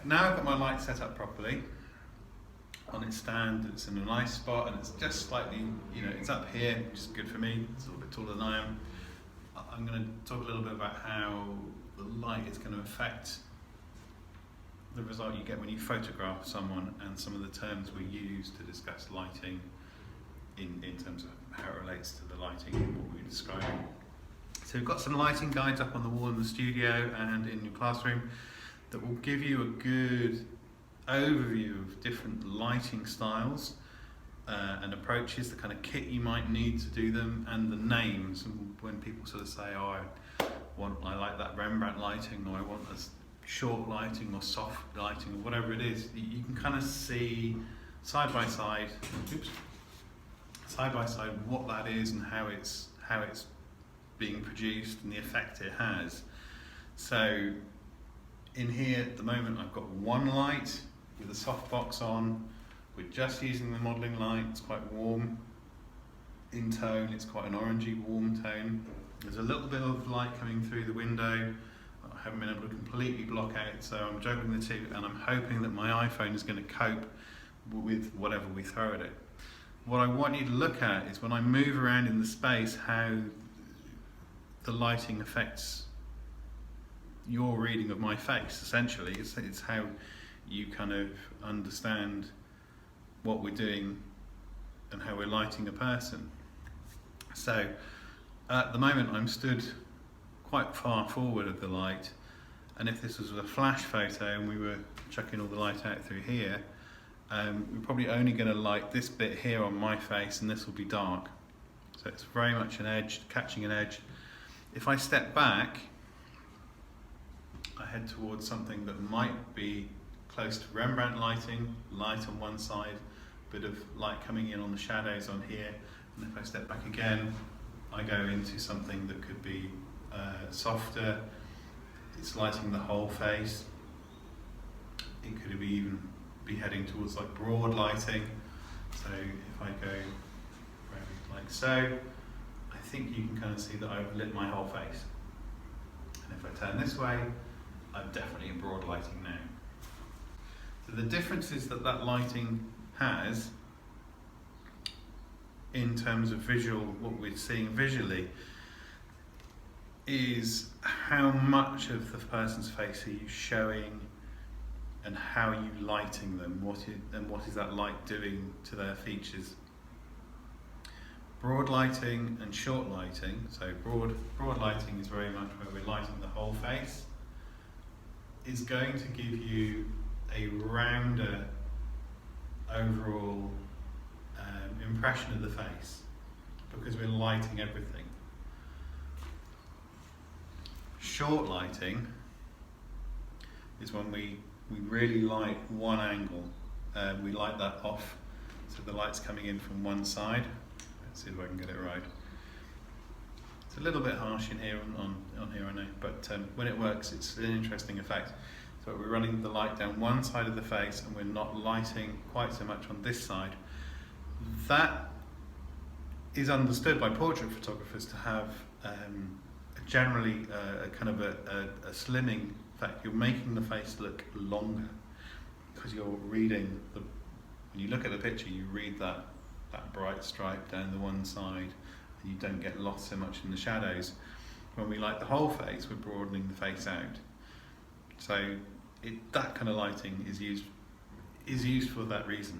now I've got my light set up properly on its stand. It's in a nice spot and it's just slightly, it's up here, which is good for me. It's a little bit taller than I am. I'm going to talk a little bit about how the light is going to affect the result you get when you photograph someone, and some of the terms we use to discuss lighting in terms of how it relates to the lighting and what we're describing. So we've got some lighting guides up on the wall in the studio and in your classroom that will give you a good overview of different lighting styles and approaches, the kind of kit you might need to do them, and the names. And when people sort of say, oh, I like that Rembrandt lighting, or I want a short lighting or soft lighting, or whatever it is, you can kind of see side by side what that is and how it's being produced and the effect it has. So in here at the moment I've got one light with a softbox on. We're just using the modelling light. It's quite warm in tone. It's quite an orangey warm tone. There's a little bit of light coming through the window. I haven't been able to completely block out, so I'm juggling the two, and I'm hoping that my iPhone is going to cope with whatever we throw at it. What I want you to look at is when I move around in the space, how the lighting affects your reading of my face. Essentially, it's how you kind of understand what we're doing and how we're lighting a person. So at the moment I'm stood quite far forward of the light, and if this was a flash photo and we were chucking all the light out through here, we're probably only going to light this bit here on my face, and this will be dark. So it's very much an edge, catching an edge. If I step back, I head towards something that might be close to Rembrandt lighting, light on one side, bit of light coming in on the shadows on here, and if I step back again, I go into something that could be softer. It's lighting the whole face. It could even be heading towards like broad lighting. So if I go like so, I think you can kind of see that I've lit my whole face. And if I turn this way, I'm definitely in broad lighting now. So the differences that lighting has in terms of visual, what we're seeing visually, is how much of the person's face are you showing and how are you lighting them, what is that light doing to their features. Broad lighting and short lighting, so broad lighting is very much where we're lighting the whole face, is going to give you a rounder overall impression of the face because we're lighting everything. Short lighting is when we really light one angle. We light that off, so the light's coming in from one side. Let's see if I can get it right. It's a little bit harsh in here on here, I know, but when it works, it's an interesting effect. So we're running the light down one side of the face and we're not lighting quite so much on this side. That is understood by portrait photographers to have generally a kind of a slimming effect. You're making the face look longer because you're reading when you look at the picture, you read that bright stripe down the one side and you don't get lost so much in the shadows. When we light the whole face, we're broadening the face out. So that kind of lighting is used for that reason.